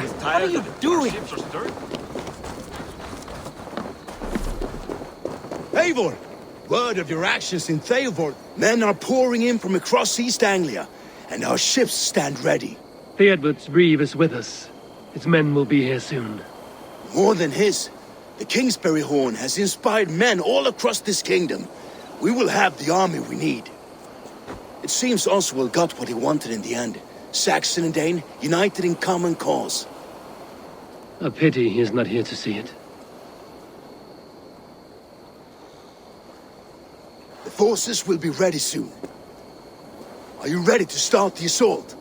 What are you doing? Eivor! Word of your actions in Theodor. Men are pouring in from across East Anglia, and our ships stand ready. Theodbert's reeve is with us. His men will be here soon. More than his, the Kingsbury Horn has inspired men all across this kingdom. We will have the army we need. It seems Oswald got what he wanted in the end. Saxon and Dane united in common cause. A pity he is not here to see it. The forces will be ready soon. Are you ready to start the assault?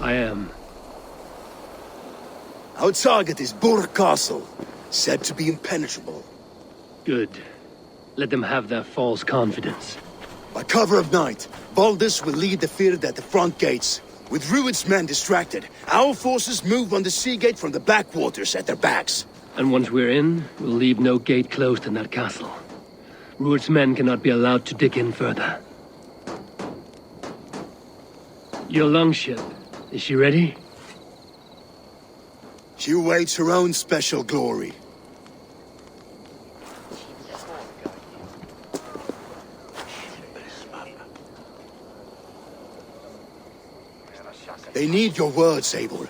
I am. Our target is Burg Castle, said to be impenetrable. Good. Let them have their false confidence. By cover of night, Valdis will lead the field at the front gates. With Rued's men distracted, our forces move on the sea gate from the backwaters at their backs. And once we're in, we'll leave no gate closed in that castle. Rued's men cannot be allowed to dig in further. Your longship, is she ready? She awaits her own special glory. They need your words, Eivor.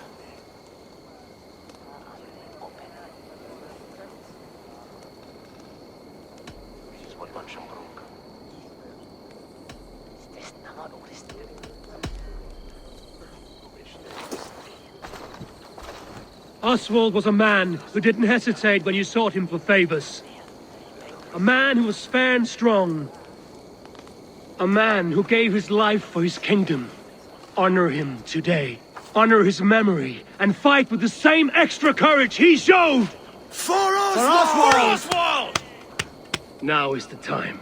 Oswald was a man who didn't hesitate when you sought him for favors. A man who was fair and strong. A man who gave his life for his kingdom. Honor him today. Honor his memory, and fight with the same extra courage he showed! For Oswald! Now is the time.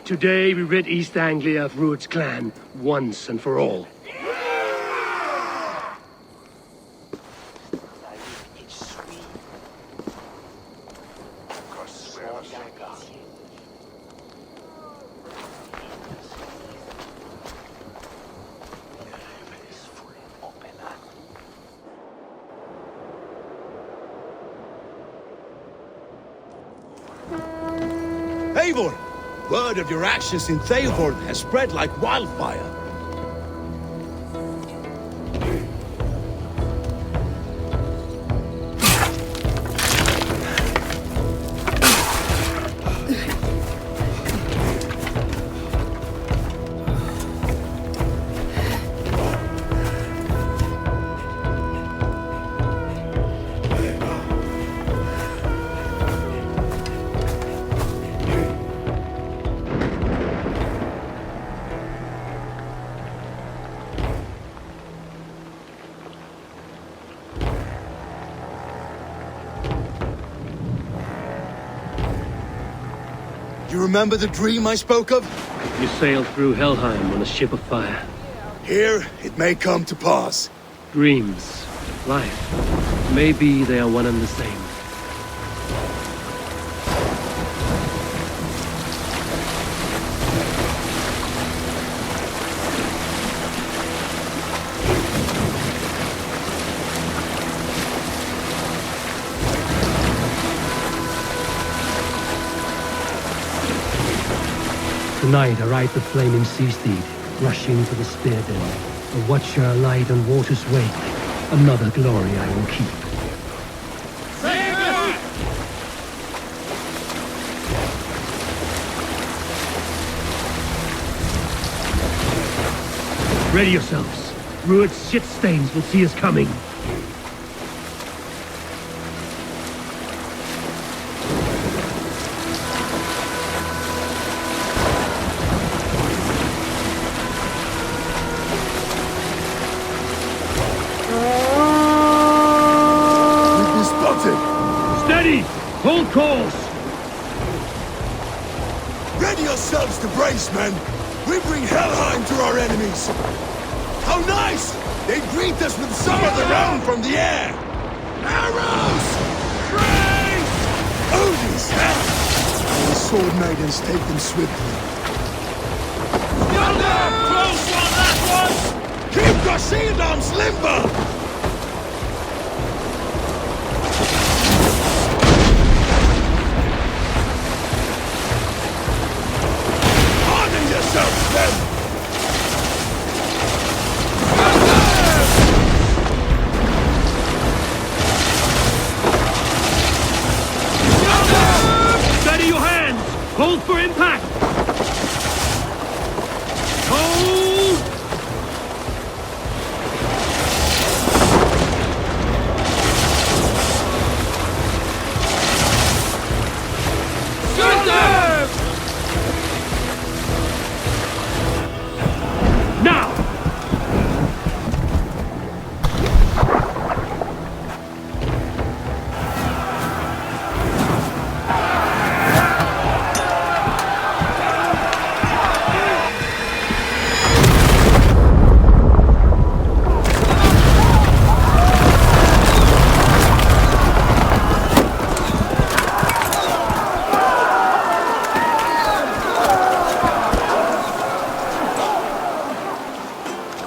Today we rid East Anglia of Rued's clan, once and for all. Eivor! Word of your actions in Theodor has spread like wildfire. You remember the dream I spoke of? You sailed through Helheim on a ship of fire. Here, it may come to pass. Dreams, life, maybe they are one and the same. Tonight I ride the flaming sea steed, rushing to the spear den. A watcher alight on water's wake. Another glory I will keep. Ready yourselves. Rued's shit stains will see us coming. Steady! Hold course! Ready yourselves to brace, men! We bring Helheim to our enemies! How nice! They greet us with some of their own from the air! Arrows! Trace! Odin's hell! sword maidens take them swiftly. Close one, that one! Keep your shield arms limber! Harden yourselves, then! Steady your hands! Hold for impact! Hold! Shoot them! Now!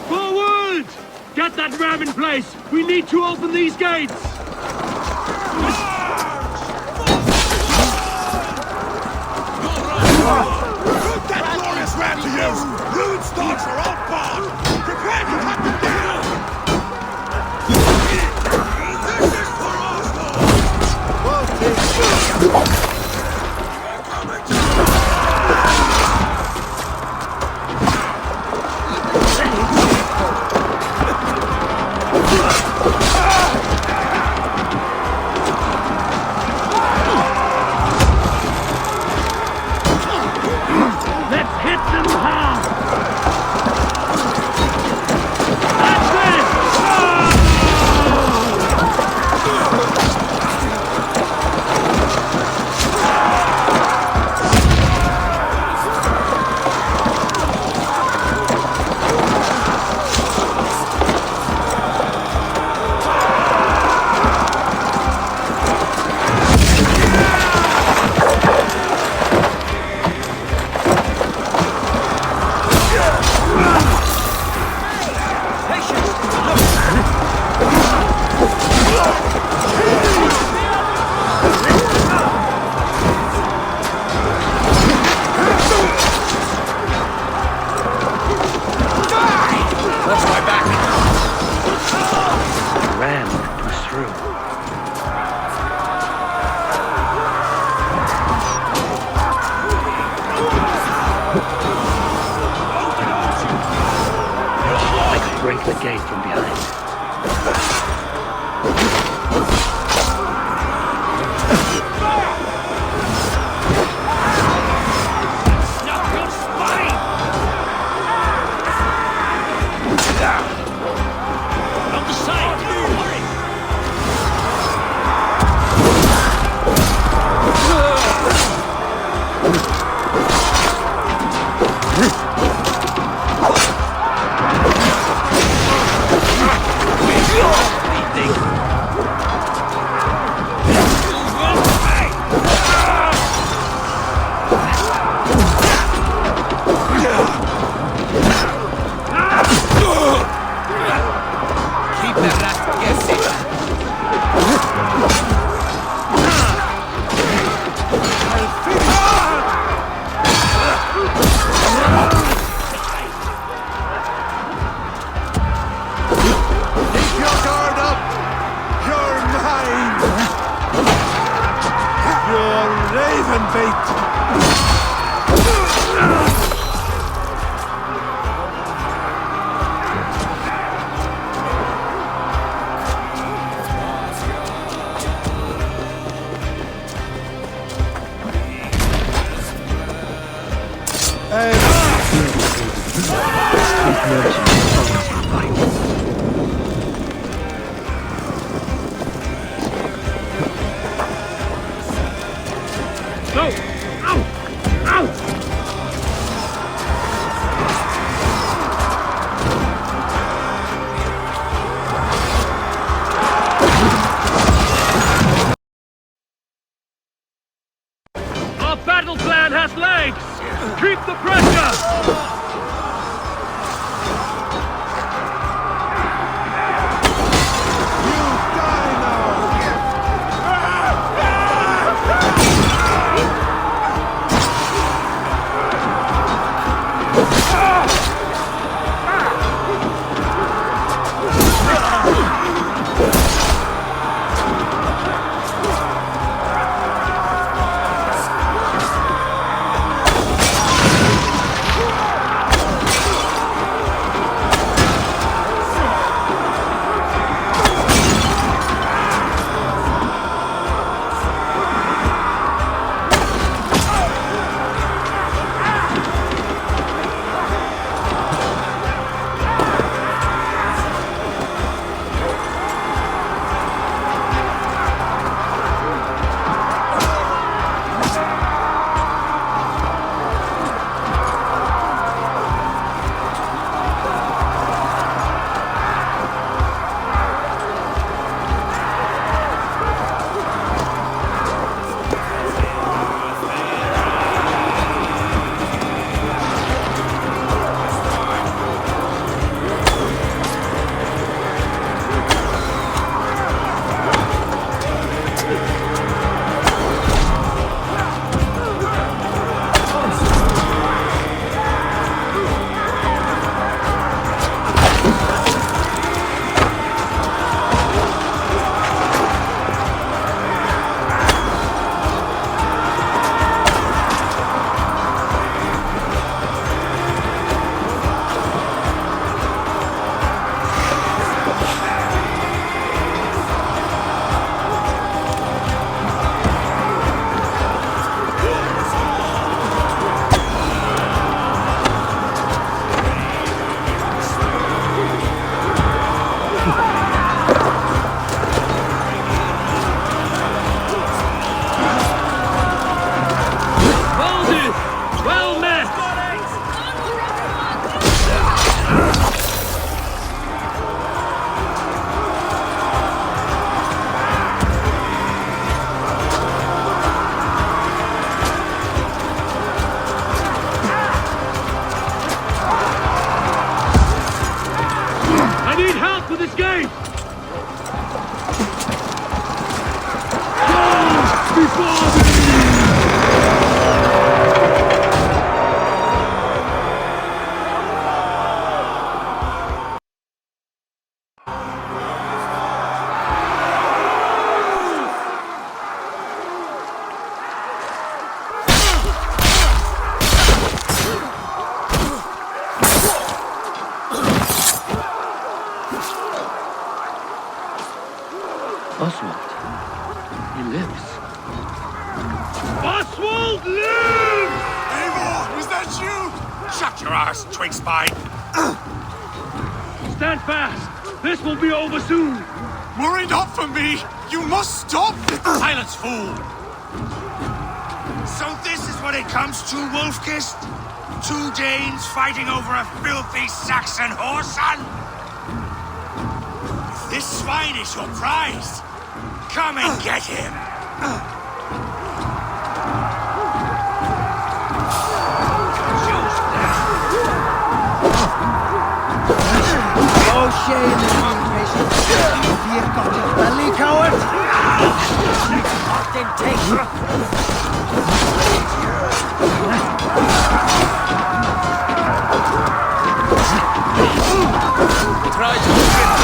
Forward! Get that ram in place! We need to open these gates! Put that glorious ram to use! Rude stocks are all barred! Prepare to cut them down! This is for Oswald! Let's hit them hard! That's it! Watch my back! Ram was through. I could break the gate from behind. Snap your spine! On the side! Hurry! Keep the rat guessing! Keep your guard up! You're mine! You're raven bait! Go! Ow! Ow! Our battle battle plan has legs! Keep the pressure! Oswald. He lives. Oswald lives! Eivor, was that you? Shut your ass, twig spine! Stand fast! This will be over soon! Worry not for me! You must stop! Silence, fool! So this is what it comes to, Wolf-Kissed? Two Danes fighting over a filthy Saxon whoreson? If this swine is your prize, come and get him! No shame in being patient. Fear got your belly, coward! Try to get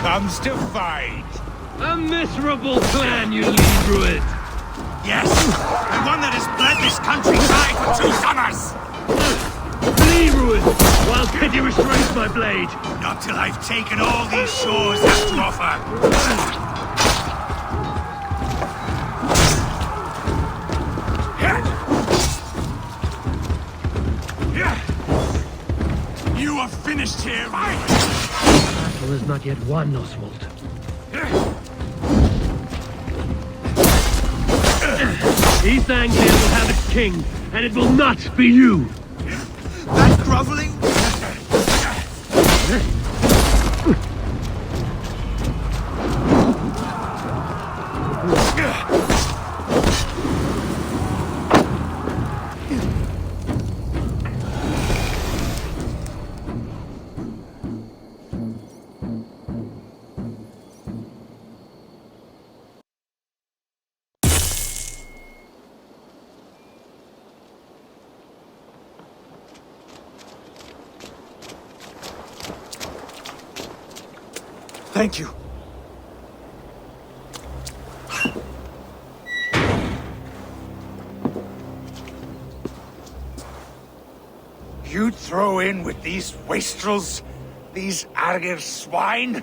comes to fight. A miserable plan you lead, Druid. Yes, the one that has bled this country dry for 2 summers. Flee, Druid, while pity restrains my blade. Not till I've taken all these shores have to offer. You are finished here, right? Battle is not yet won, Oswald. East Anglia will have its king, and it will not be you! That groveling? Thank you. You'd throw in with these wastrels? These Argir swine?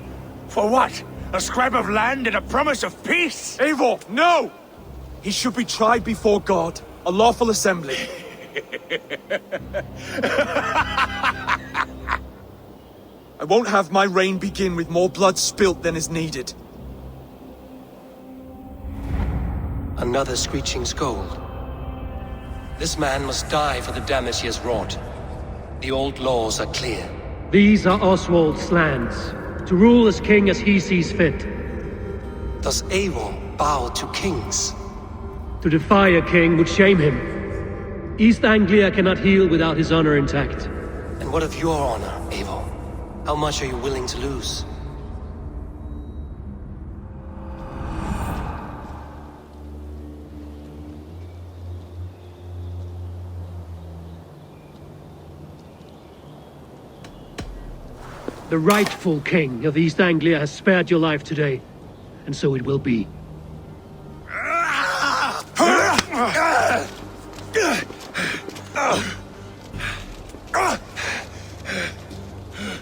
For what? A scrap of land and a promise of peace? Eivor, no! He should be tried before God, a lawful assembly. I won't have my reign begin with more blood spilt than is needed. Another screeching scold. This man must die for the damage he has wrought. The old laws are clear. These are Oswald's lands, to rule as king as he sees fit. Does Eivor bow to kings? To defy a king would shame him. East Anglia cannot heal without his honor intact. And what of your honor, Eivor? How much are you willing to lose? The rightful king of East Anglia has spared your life today, and so it will be.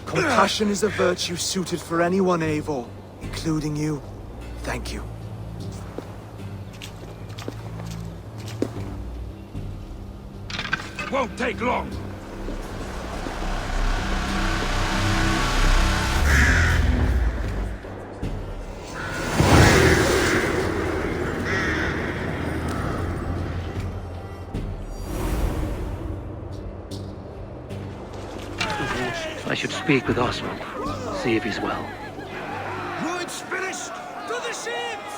Compassion is a virtue suited for anyone, Eivor, including you. Thank you. Won't take long. I should speak with Oswald, see if he's well. Good spirits, to the ships!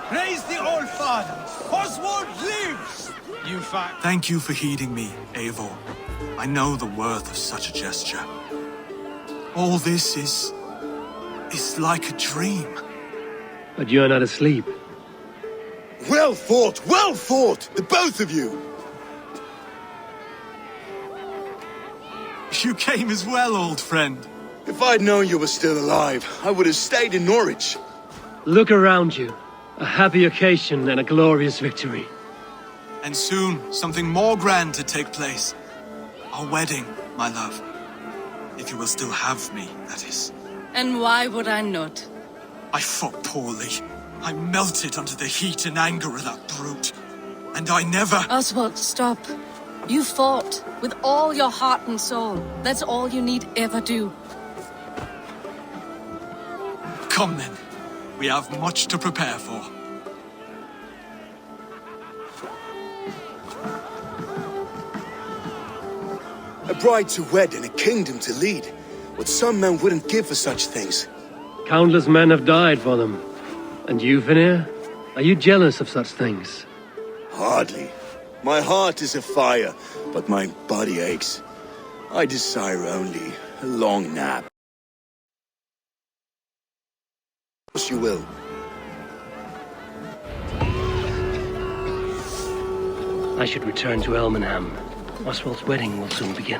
Praise the Old Father! Oswald lives! You fact. Thank you for heeding me, Eivor. I know the worth of such a gesture. All this is like a dream. But you're not asleep. Well fought, the both of you! You came as well, old friend. If I'd known you were still alive, I would have stayed in Norwich. Look around you. A happy occasion and a glorious victory. And soon, something more grand to take place. Our wedding, my love. If you will still have me, that is. And why would I not? I fought poorly. I melted under the heat and anger of that brute. And I never... Oswald, stop. You fought with all your heart and soul. That's all you need ever do. Come then. We have much to prepare for. A bride to wed and a kingdom to lead. What some men wouldn't give for such things. Countless men have died for them. And you, Vanir? Are you jealous of such things? Hardly. My heart is afire, but my body aches. I desire only a long nap. Of course you will. I should return to Elmenham. Oswald's wedding will soon begin.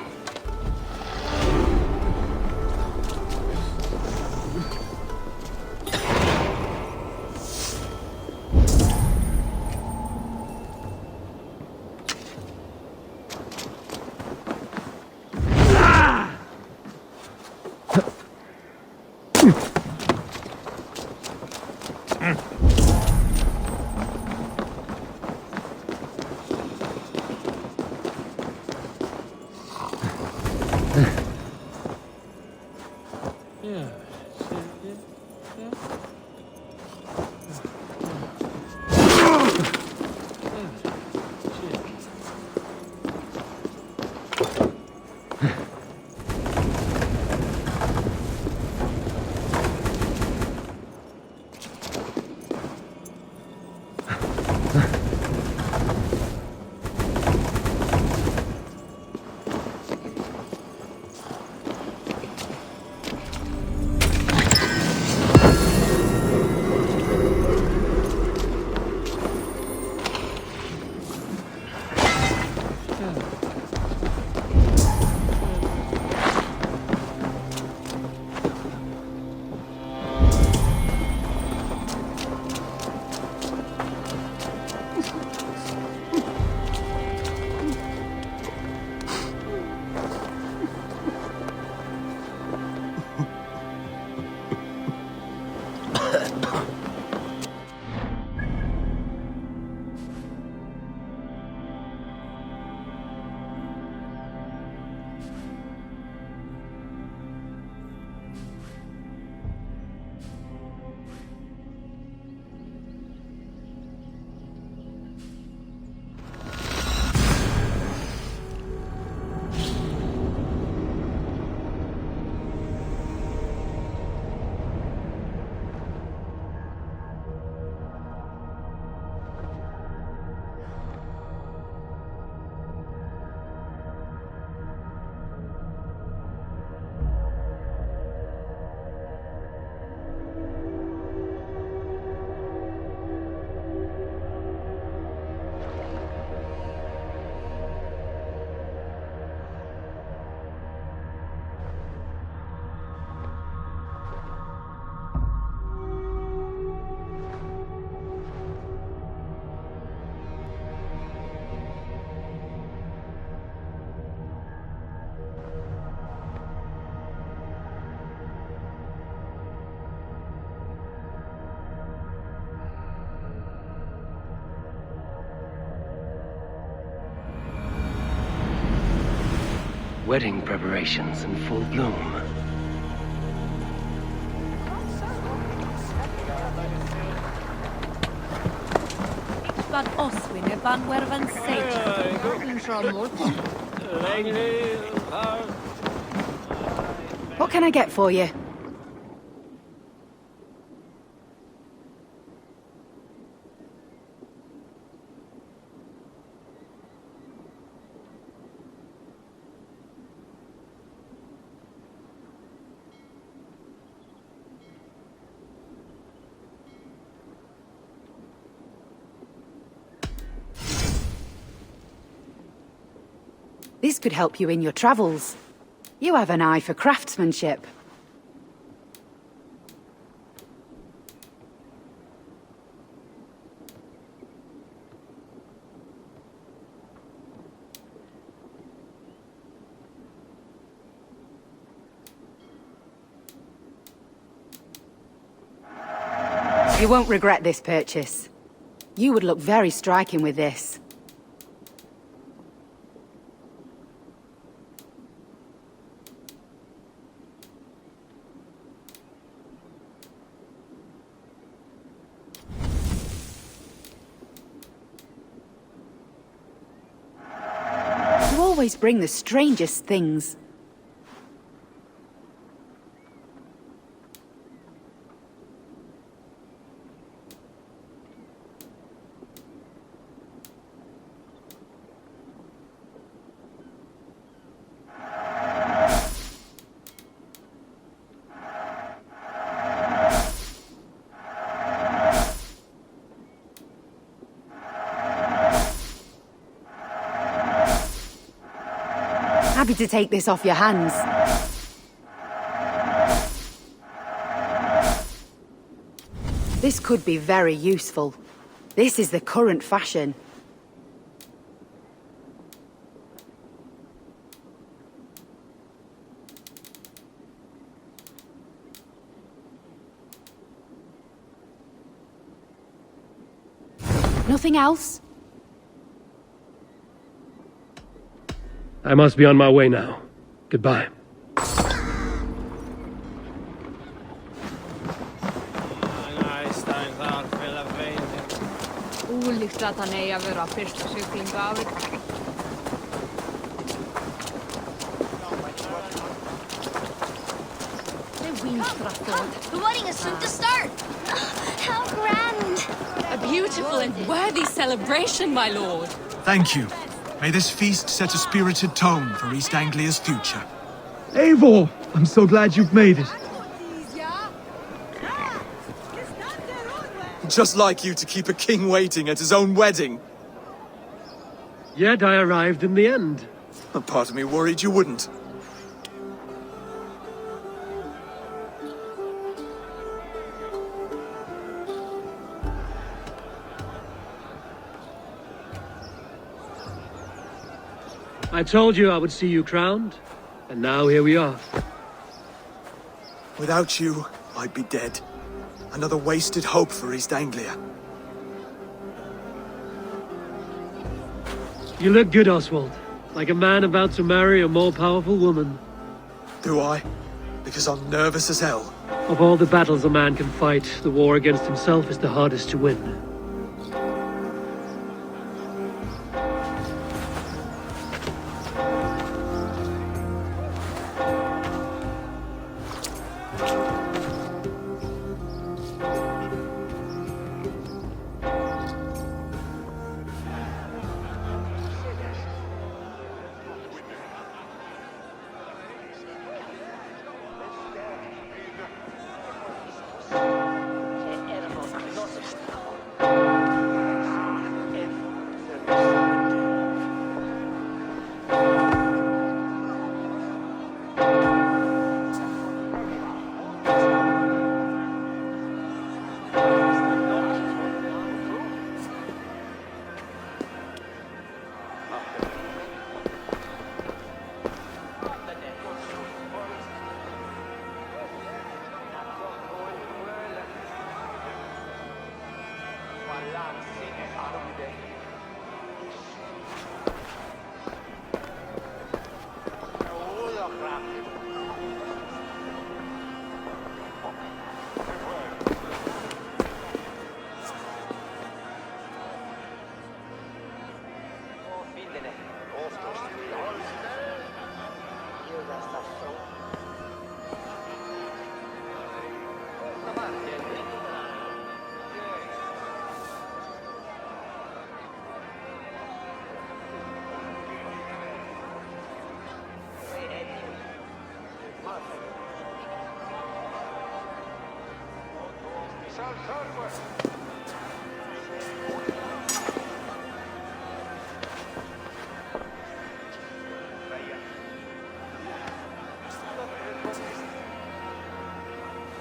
Wedding preparations in full bloom. Van Oswin e van wervan sage. What can I get for you? This could help you in your travels. You have an eye for craftsmanship. You won't regret this purchase. You would look very striking with this. You always bring the strangest things. Happy to take this off your hands. This could be very useful. This is the current fashion. Nothing else? I must be on my way now. Goodbye. The wedding is soon to start! How grand! A beautiful and worthy celebration, my lord. Thank you. May this feast set a spirited tone for East Anglia's future. Eivor! I'm so glad you've made it. Just like you to keep a king waiting at his own wedding. Yet I arrived in the end. A part of me worried you wouldn't. I told you I would see you crowned, and now here we are. Without you, I'd be dead. Another wasted hope for East Anglia. You look good, Oswald. Like a man about to marry a more powerful woman. Do I? Because I'm nervous as hell. Of all the battles a man can fight, the war against himself is the hardest to win.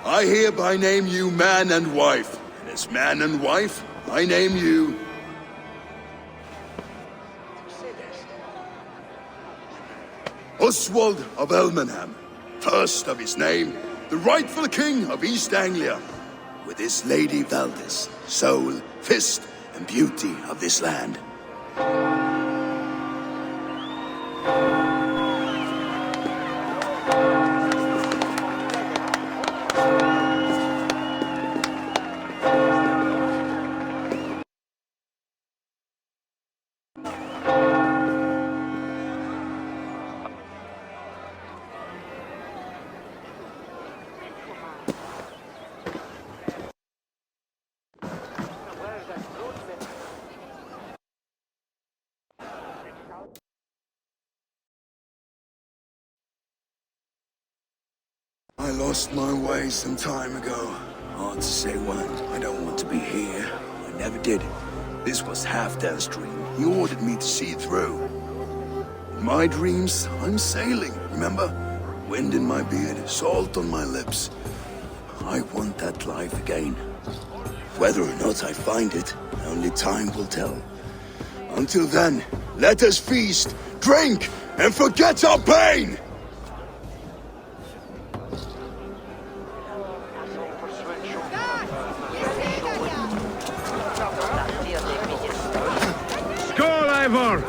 I hereby name you man and wife, and as man and wife, I name you... Oswald of Elmenham, first of his name, the rightful king of East Anglia, with his lady Valdis, soul, fist, and beauty of this land. I lost my way some time ago. Hard to say when. I don't want to be here. I never did. This was Halfdan's dream. He ordered me to see it through. In my dreams, I'm sailing, remember? Wind in my beard, salt on my lips. I want that life again. Whether or not I find it, only time will tell. Until then, let us feast, drink, and forget our pain! Ivor!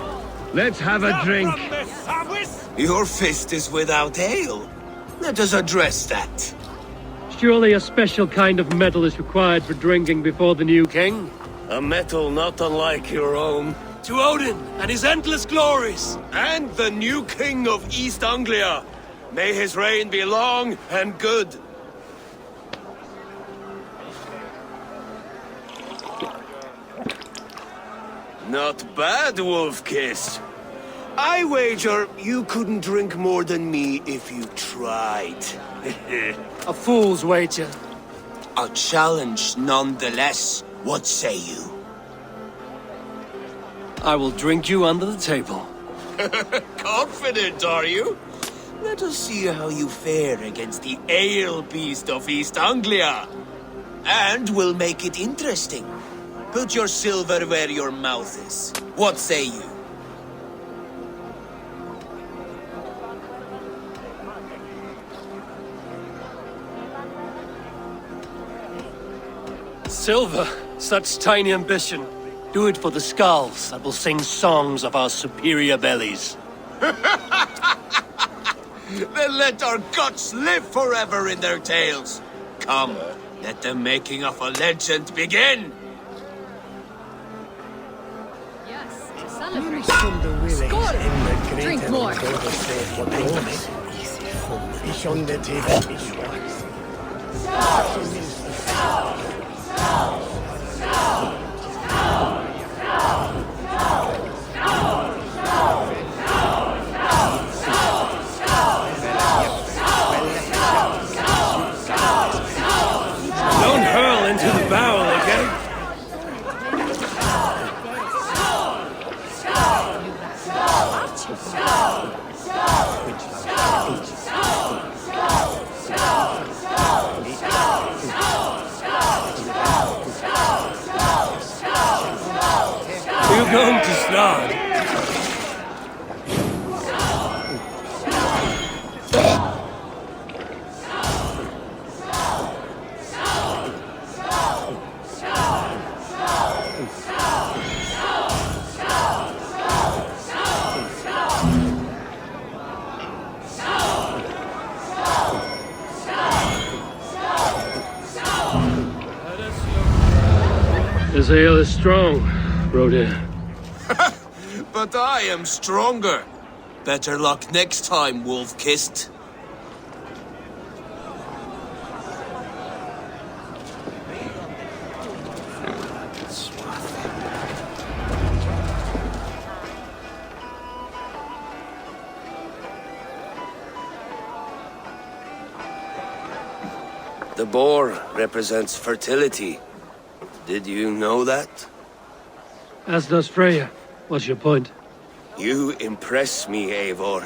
Let's have a drink. Your fist is without ale. Let us address that. Surely a special kind of metal is required for drinking before the new king? A metal not unlike your own. To Odin and his endless glories! And the new king of East Anglia. May his reign be long and good. Not bad, Wolf-Kissed. I wager you couldn't drink more than me if you tried. A fool's wager. A challenge nonetheless. What say you? I will drink you under the table. Confident, are you? Let us see how you fare against the ale beast of East Anglia. And we'll make it interesting. Put your silver where your mouth is. What say you? Silver, such tiny ambition. Do it for the skulls that will sing songs of our superior bellies. Then let our guts live forever in their tails. Come, let the making of a legend begin. Yes, celebrate. Skål! Drink more. Don't hurl into the barrel again. You're going to start. This ale is strong, Brodir. But I am stronger. Better luck next time, Wolf-Kissed. The boar represents fertility. Did you know that? As does Freya. What's your point? You impress me, Eivor.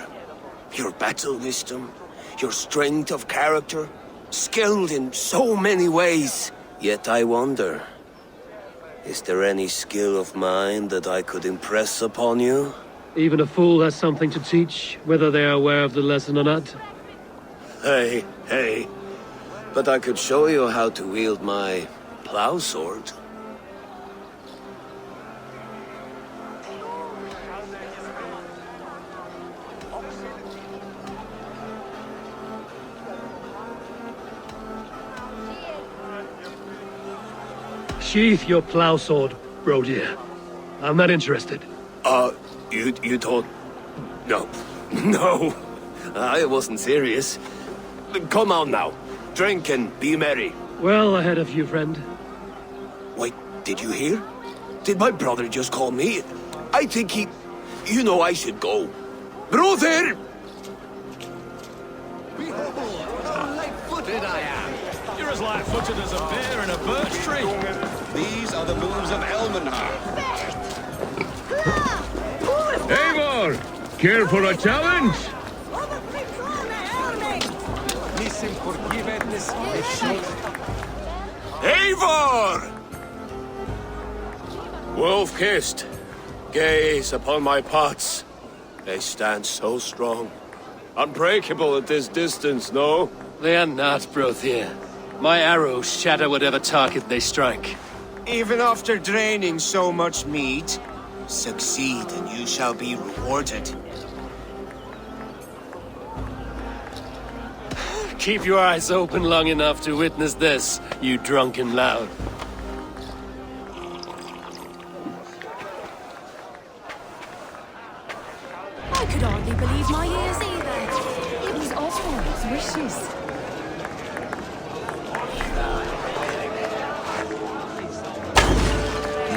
Your battle wisdom, your strength of character, skilled in so many ways. Yet I wonder, is there any skill of mine that I could impress upon you? Even a fool has something to teach, whether they are aware of the lesson or not. Hey. But I could show you how to wield my plow sword. Sheath your plow sword, Brodir. I'm not interested. You thought... No, I wasn't serious. Come on now, drink and be merry. Well ahead of you, friend. Wait, did you hear? Did my brother just call me? I think he... You know I should go. Brother! Behold, how light-footed I am. You're as light-footed as a bear in a birch tree. These are the moves of Elmenhar. Eivor! Care for a challenge? Eivor! Wolf-Kissed, gaze upon my pots. They stand so strong. Unbreakable at this distance, no? They are not, Brothir. My arrows shatter whatever target they strike. Even after draining so much meat? Succeed and you shall be rewarded. Keep your eyes open long enough to witness this, you drunken lout. I could hardly believe my ears either. It was Oswald's wishes.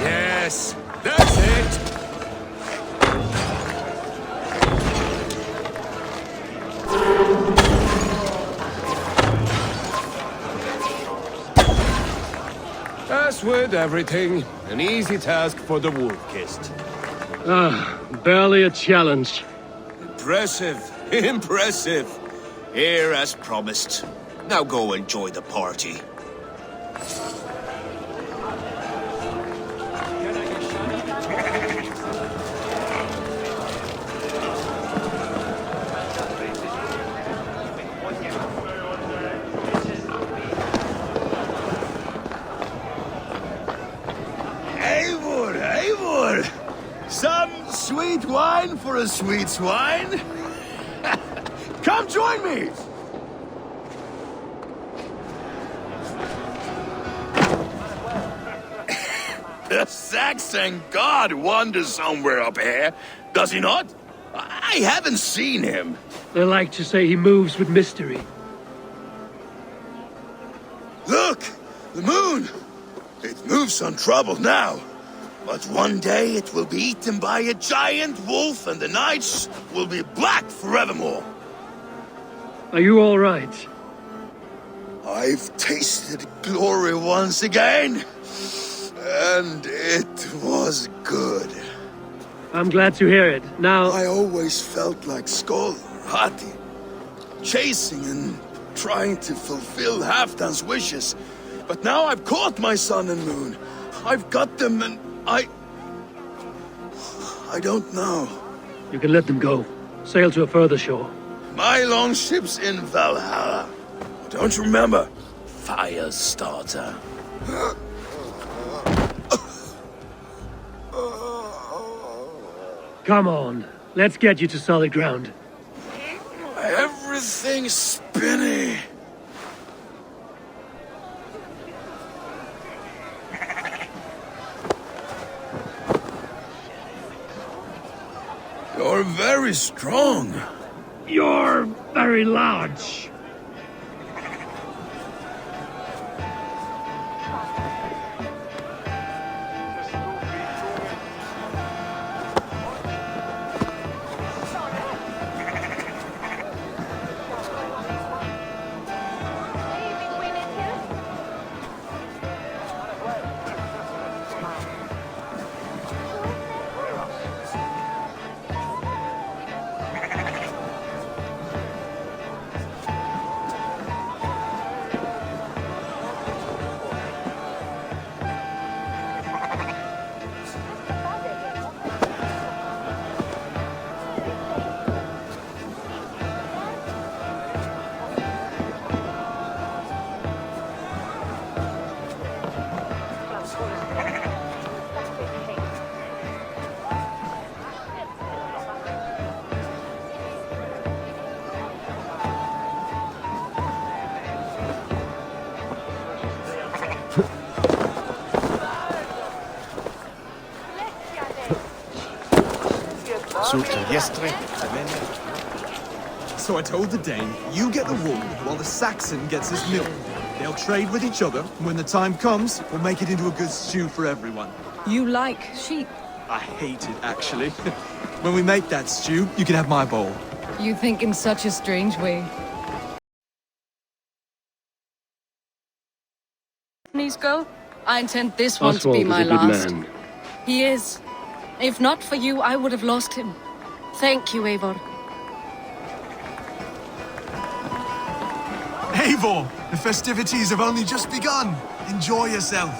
Yes, that's it! As with everything, an easy task for the wolf-kissed. Barely a challenge. Impressive, impressive. Here as promised. Now go enjoy the party. Eivor! Some sweet wine for a sweet swine? Come join me! The Saxon god wanders somewhere up here, does he not? I haven't seen him. They like to say he moves with mystery. Look! The moon! It moves untroubled now. But one day it will be eaten by a giant wolf and the nights will be black forevermore. Are you all right? I've tasted glory once again. And it was good. I'm glad to hear it. Now... I always felt like Skoll, Hati, chasing and trying to fulfill Halfdan's wishes. But now I've caught my sun and moon. I've got them and I don't know. You can let them go. Sail to a further shore. My longship's in Valhalla. Don't you remember? Firestarter. Come on. Let's get you to solid ground. Everything's spinny. You're very strong. You're very large. So I told the Dane, you get the wool while the Saxon gets his milk. They'll trade with each other, and when the time comes, we'll make it into a good stew for everyone. You like sheep? I hate it, actually. When we make that stew, you can have my bowl. You think in such a strange way. Go? I intend this one to be my last. Man. He is. If not for you, I would have lost him. Thank you, Eivor. Eivor, the festivities have only just begun. Enjoy yourself.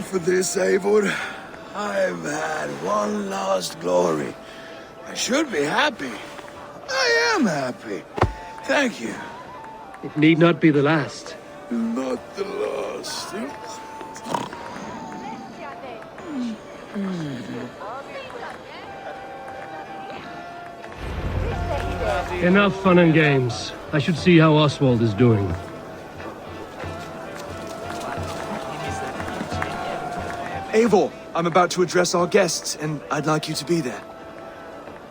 for this, Eivor. I've had one last glory. I should be happy. I am happy. Thank you. It need not be the last. Not the last. Enough fun and games. I should see how Oswald is doing. Eivor, I'm about to address our guests, and I'd like you to be there.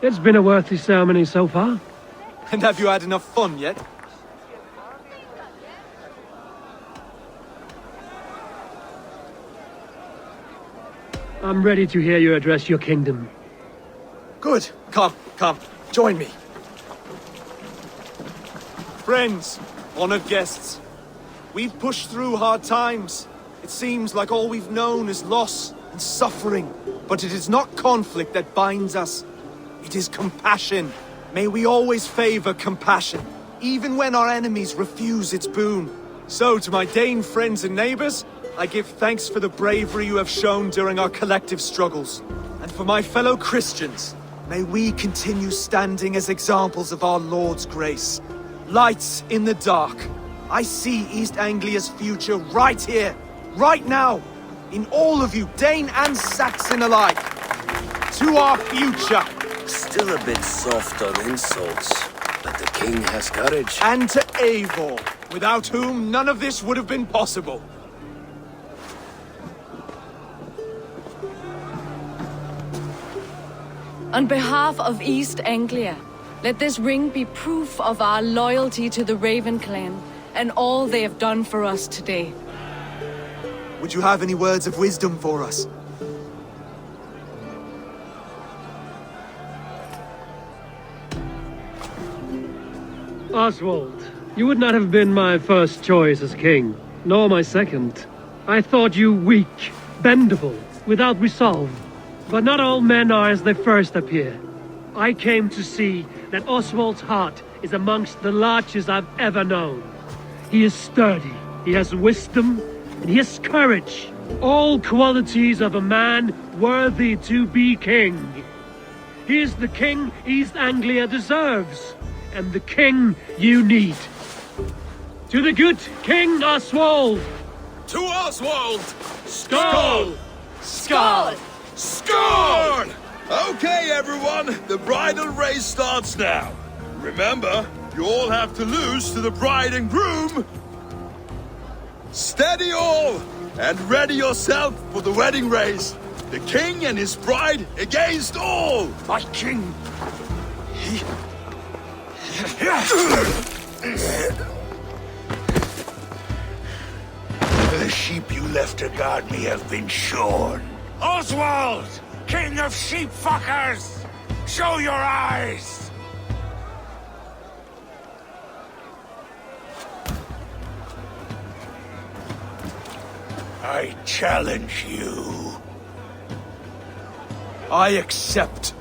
It's been a worthy ceremony so far. And have you had enough fun yet? I'm ready to hear you address your kingdom. Good. Come. Join me. Friends, honored guests, we've pushed through hard times. It seems like all we've known is loss and suffering. But it is not conflict that binds us. It is compassion. May we always favor compassion, even when our enemies refuse its boon. So, to my Dane friends and neighbors, I give thanks for the bravery you have shown during our collective struggles. And for my fellow Christians, may we continue standing as examples of our Lord's grace. Lights in the dark. I see East Anglia's future right here, right now, in all of you, Dane and Saxon alike. To our future. Still a bit soft on insults, but the king has courage. And to Eivor, without whom none of this would have been possible. On behalf of East Anglia, let this ring be proof of our loyalty to the Raven clan and all they have done for us today. Would you have any words of wisdom for us? Oswald, you would not have been my first choice as king, nor my second. I thought you weak, bendable, without resolve. But not all men are as they first appear. I came to see that Oswald's heart is amongst the largest I've ever known. He is sturdy, he has wisdom, and he has courage. All qualities of a man worthy to be king. He is the king East Anglia deserves, and the king you need. To the good King Oswald! To Oswald! Skull! Skull! Score! Okay, everyone, the bridal race starts now. Remember, you all have to lose to the bride and groom. Steady all, and ready yourself for the wedding race. The king and his bride against all. My king! The sheep you left to guard me have been shorn. Oswald! King of sheep fuckers! Show your eyes! I challenge you. I accept.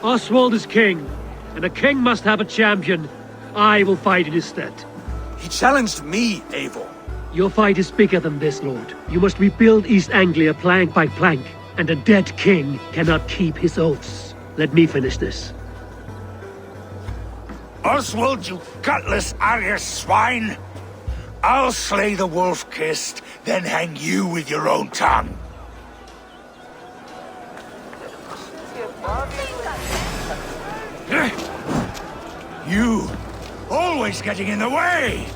Oswald is king, and a king must have a champion. I will fight in his stead. He challenged me, Eivor. Your fight is bigger than this, Lord. You must rebuild East Anglia plank by plank, and a dead king cannot keep his oaths. Let me finish this. Oswald, you gutless Arya swine! I'll slay the wolf-kissed, then hang you with your own tongue. You, always getting in the way!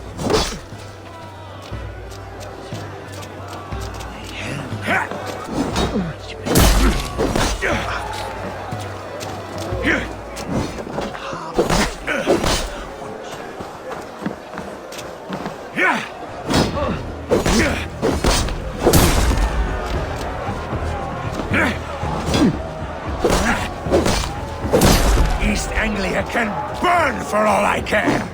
East Anglia can burn for all I care!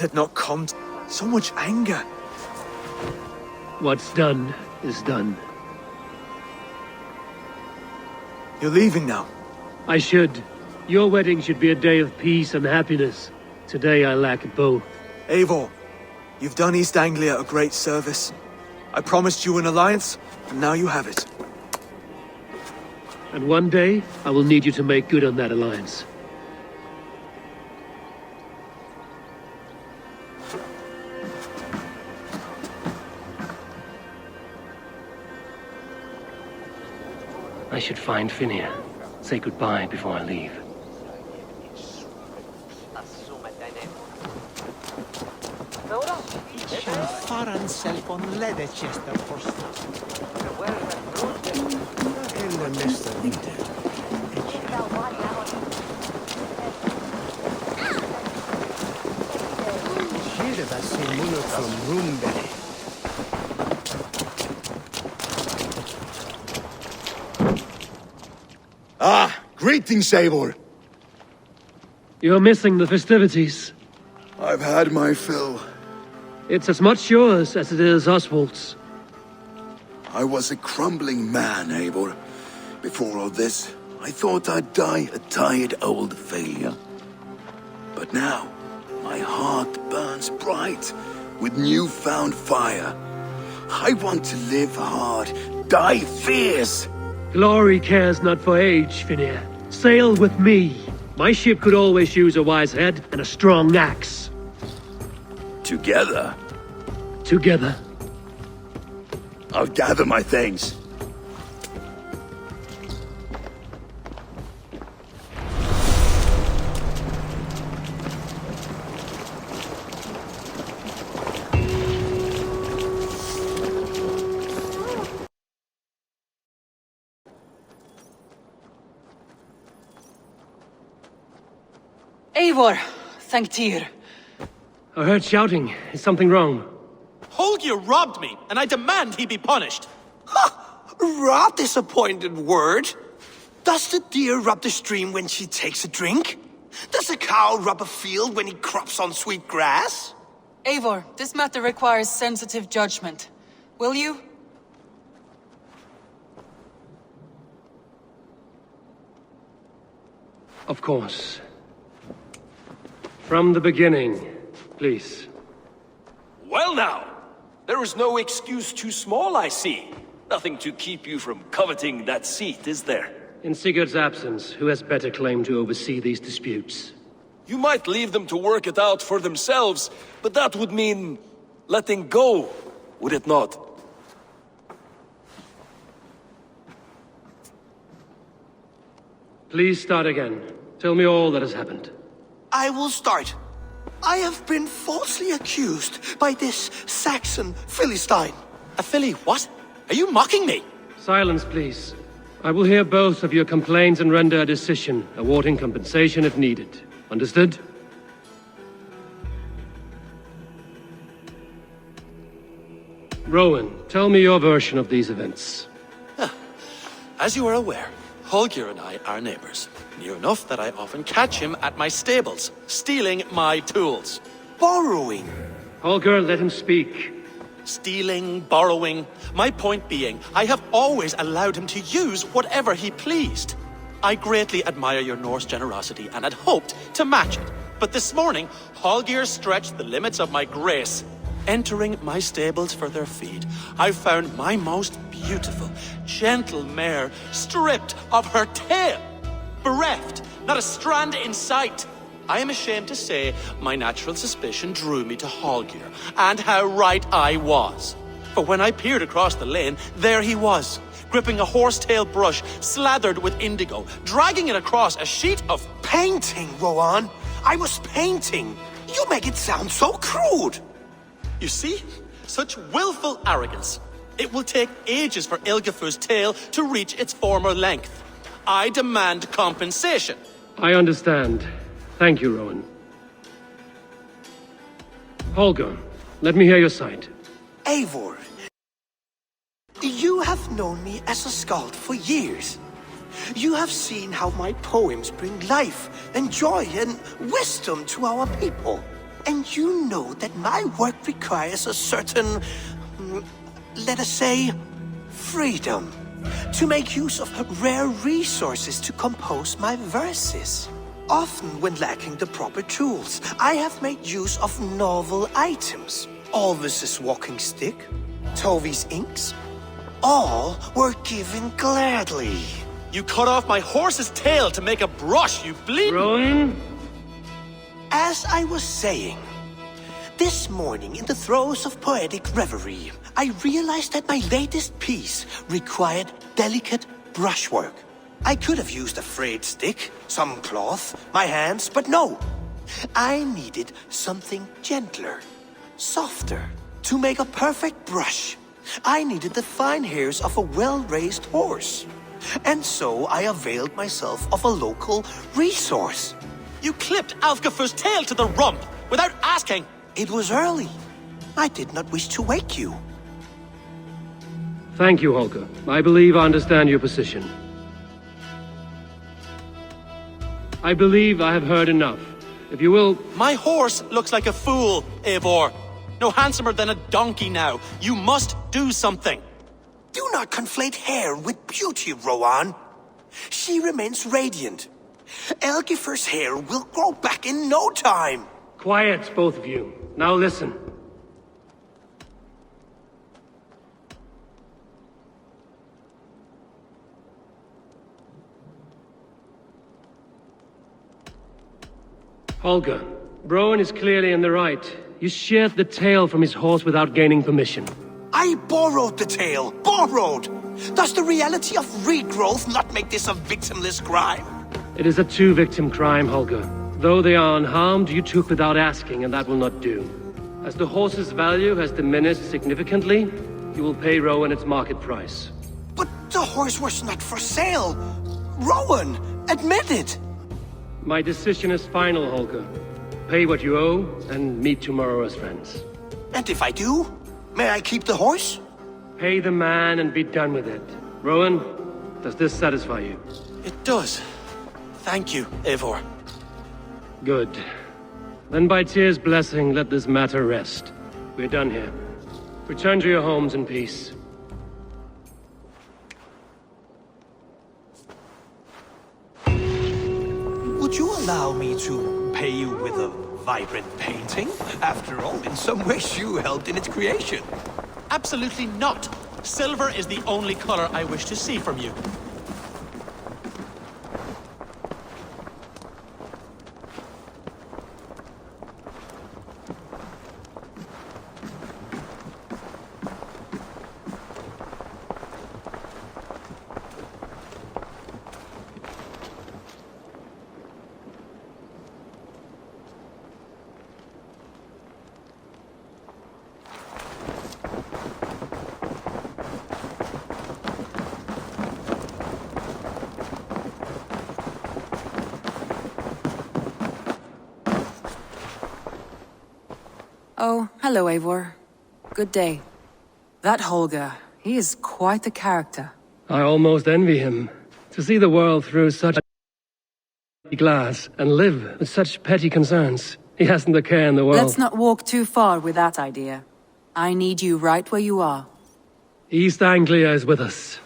It had not come to so much anger. What's done is done. You're leaving now. I should. Your wedding should be a day of peace and happiness. Today I lack both. Eivor, you've done East Anglia a great service. I promised you an alliance, and now you have it. And one day, I will need you to make good on that alliance. I should find Finnear. Say goodbye before I leave. Faran self on Leatherchester for Ah, greetings, Eivor. You're missing the festivities. I've had my fill. It's as much yours as it is Oswald's. I was a crumbling man, Eivor. Before all this, I thought I'd die a tired old failure. But now, my heart burns bright with newfound fire. I want to live hard, die fierce. Glory cares not for age, Finnear. Sail with me. My ship could always use a wise head and a strong axe. Together? Together. I'll gather my things. Eivor, thank Tyr. I heard shouting. Is something wrong? Holger robbed me, and I demand he be punished. Rot is a pointed word. Does the deer rub the stream when she takes a drink? Does a cow rub a field when he crops on sweet grass? Eivor, this matter requires sensitive judgment. Will you? Of course. From the beginning, please. Well now, there is no excuse too small, I see. Nothing to keep you from coveting that seat, is there? In Sigurd's absence, who has better claim to oversee these disputes? You might leave them to work it out for themselves, but that would mean letting go, would it not? Please start again. Tell me all that has happened. I will start. I have been falsely accused by this Saxon Philistine. A Philly what? Are you mocking me? Silence, please. I will hear both of your complaints and render a decision, awarding compensation if needed. Understood? Rowan, tell me your version of these events. As you are aware, Holger and I are neighbors. Near enough that I often catch him at my stables, stealing my tools. Borrowing. Holger, let him speak. Stealing, borrowing. My point being, I have always allowed him to use whatever he pleased. I greatly admire your Norse generosity and had hoped to match it. But this morning, Holger stretched the limits of my grace. Entering my stables for their feed, I found my most beautiful, gentle mare stripped of her tail. Bereft, not a strand in sight. I am ashamed to say my natural suspicion drew me to Holger, and how right I was. For when I peered across the lane, there he was, gripping a horsetail brush slathered with indigo, dragging it across a sheet of painting, Rowan. I was painting. You make it sound so crude. You see? Such willful arrogance. It will take ages for Ilgefu's tail to reach its former length. I demand compensation. I understand. Thank you, Rowan. Holger, let me hear your side. Eivor, you have known me as a skald for years. You have seen how my poems bring life and joy and wisdom to our people. And you know that my work requires a certain, let us say, freedom. To make use of rare resources to compose my verses. Often when lacking the proper tools, I have made use of novel items. Alvis's walking stick, Tovy's inks, all were given gladly. You cut off my horse's tail to make a brush, you bleed— Rowan? As I was saying, this morning in the throes of poetic reverie, I realized that my latest piece required delicate brushwork. I could have used a frayed stick, some cloth, my hands, but no. I needed something gentler, softer. To make a perfect brush, I needed the fine hairs of a well-raised horse. And so I availed myself of a local resource. You clipped Alfgafu's tail to the rump without asking. It was early. I did not wish to wake you. Thank you, Holger. I believe I understand your position. I believe I have heard enough. If you will— My horse looks like a fool, Eivor. No handsomer than a donkey now. You must do something. Do not conflate hair with beauty, Rowan. She remains radiant. Elgifer's hair will grow back in no time. Quiet, both of you. Now listen. Holger, Rowan is clearly in the right. You sheared the tail from his horse without gaining permission. I borrowed the tail. Borrowed! Does the reality of regrowth not make this a victimless crime? It is a two-victim crime, Holger. Though they are unharmed, you took without asking, and that will not do. As the horse's value has diminished significantly, you will pay Rowan its market price. But the horse was not for sale. Rowan, admit it. My decision is final, Holger. Pay what you owe, and meet tomorrow as friends. And if I do, may I keep the horse? Pay the man and be done with it. Rowan, does this satisfy you? It does. Thank you, Eivor. Good. Then by Tyr's blessing, let this matter rest. We're done here. Return to your homes in peace. Would you allow me to pay you with a vibrant painting? After all, in some ways you helped in its creation. Absolutely not. Silver is the only color I wish to see from you. Oh, hello, Eivor. Good day. That Holger, he is quite the character. I almost envy him. To see the world through such glass and live with such petty concerns. He hasn't a care in the world. Let's not walk too far with that idea. I need you right where you are. East Anglia is with us.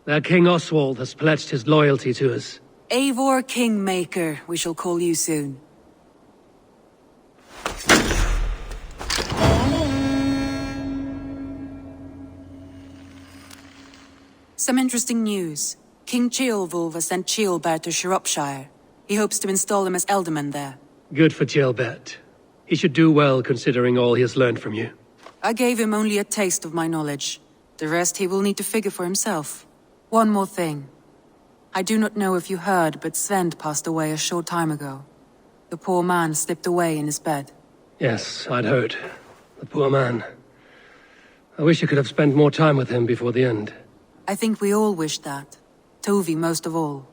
Their King Oswald has pledged his loyalty to us. Eivor Kingmaker, we shall call you soon. Some interesting news. King Ceolwulf has sent Ceolbert to Shropshire. He hopes to install him as Elderman there. Good for Ceolbert. He should do well considering all he has learned from you. I gave him only a taste of my knowledge. The rest he will need to figure for himself. One more thing. I do not know if you heard, but Sven passed away a short time ago. The poor man slipped away in his bed. Yes, I'd heard. The poor man. I wish I could have spent more time with him before the end. I think we all wish that. Tovy most of all.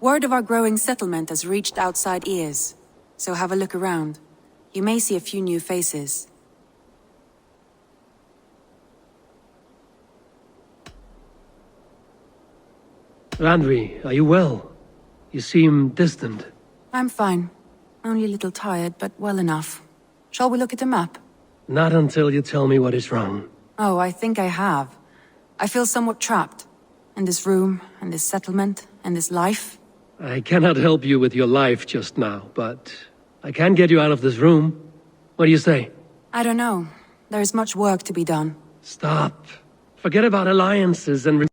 Word of our growing settlement has reached outside ears, so have a look around. You may see a few new faces. Randvi, are you well? You seem distant. I'm fine. Only a little tired, but well enough. Shall we look at the map? Not until you tell me what is wrong. Oh, I think I have. I feel somewhat trapped. In this room, and this settlement, and this life. I cannot help you with your life just now, but I can get you out of this room. What do you say? I don't know. There is much work to be done. Stop. Forget about alliances and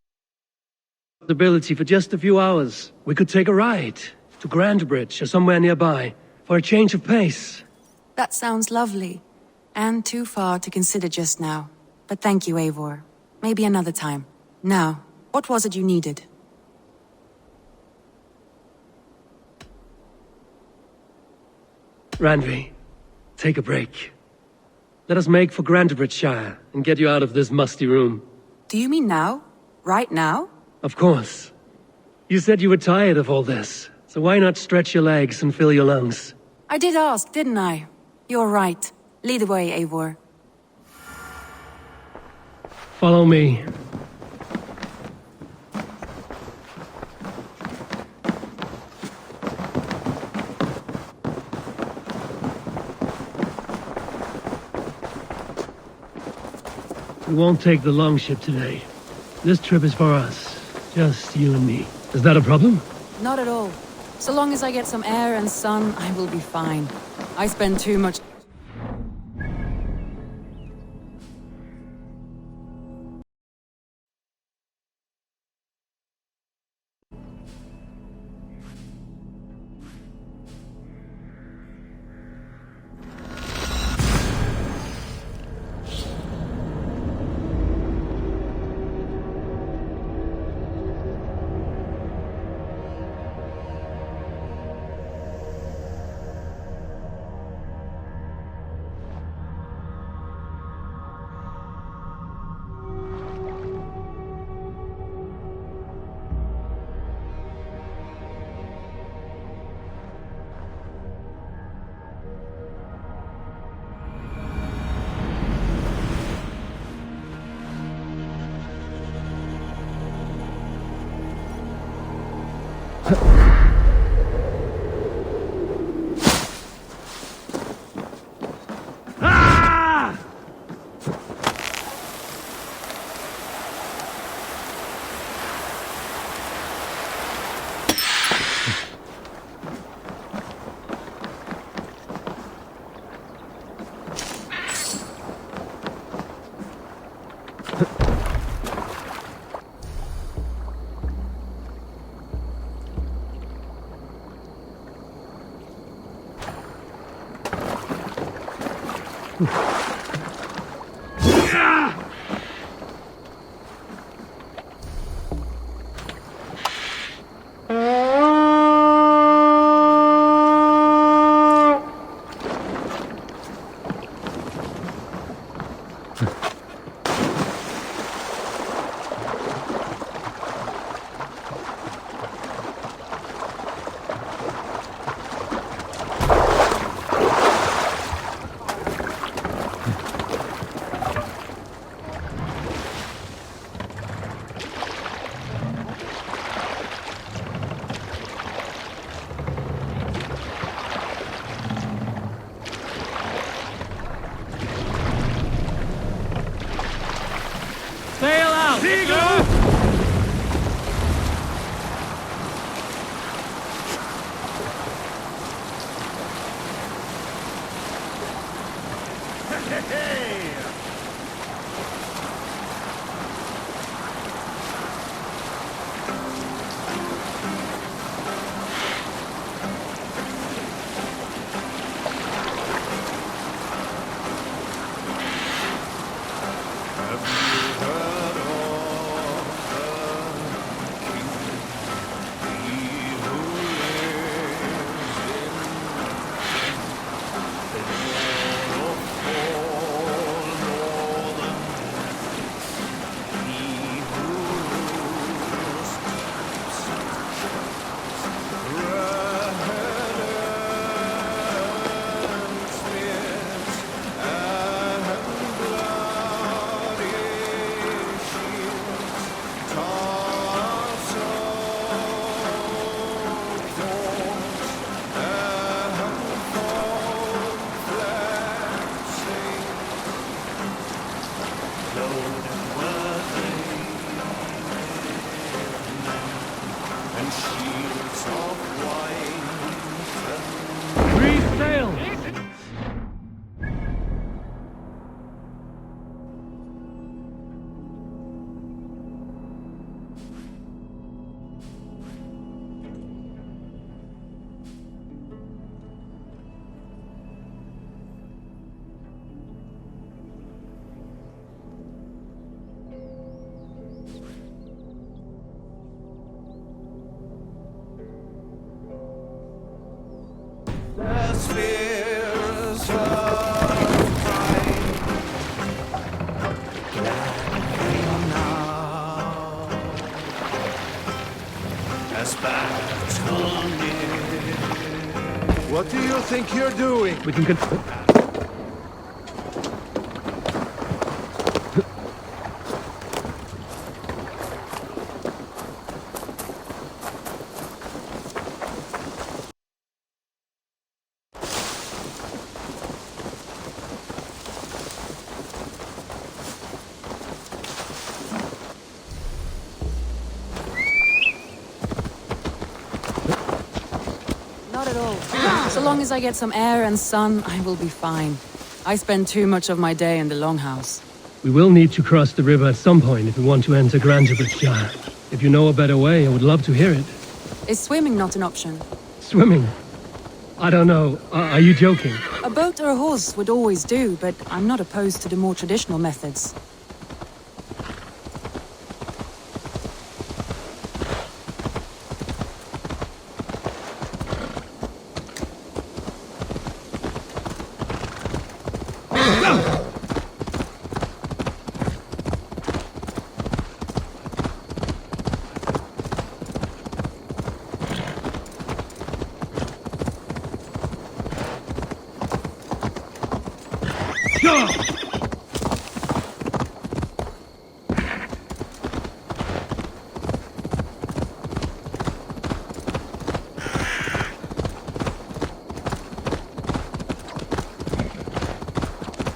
responsibility for just a few hours. We could take a ride to Grandbridge or somewhere nearby for a change of pace. That sounds lovely. And too far to consider just now. But thank you, Eivor. Maybe another time. Now, what was it you needed? Randvi, take a break. Let us make for Grantebridgeshire and get you out of this musty room. Do you mean now? Right now? Of course. You said you were tired of all this, so why not stretch your legs and fill your lungs? I did ask, didn't I? You're right. Lead the way, Eivor. Follow me. We won't take the longship today. This trip is for us. Just you and me. Is that a problem? Not at all. So long as I get some air and sun, I will be fine. I spend too much... Sail out! Seagull! spheres of pride. Glad now, as battle near. What do you think you're doing? We can Not at all. So long as I get some air and sun, I will be fine. I spend too much of my day in the longhouse. We will need to cross the river at some point if we want to enter Grantebridge. If you know a better way, I would love to hear it. Is swimming not an option? Swimming? I don't know. Are you joking? A boat or a horse would always do, but I'm not opposed to the more traditional methods.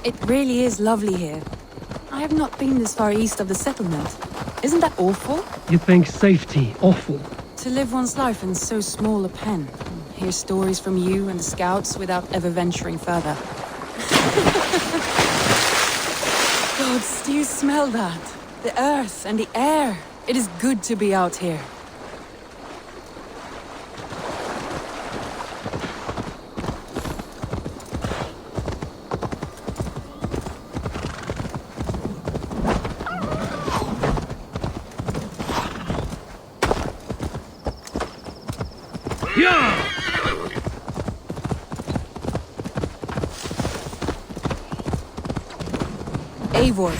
It really is lovely here. I have not been this far east of the settlement. Isn't that awful? You think safety awful? To live one's life in so small a pen. Hear stories from you and the scouts without ever venturing further. Gods, do you smell that? The earth and the air. It is good to be out here. Eivor.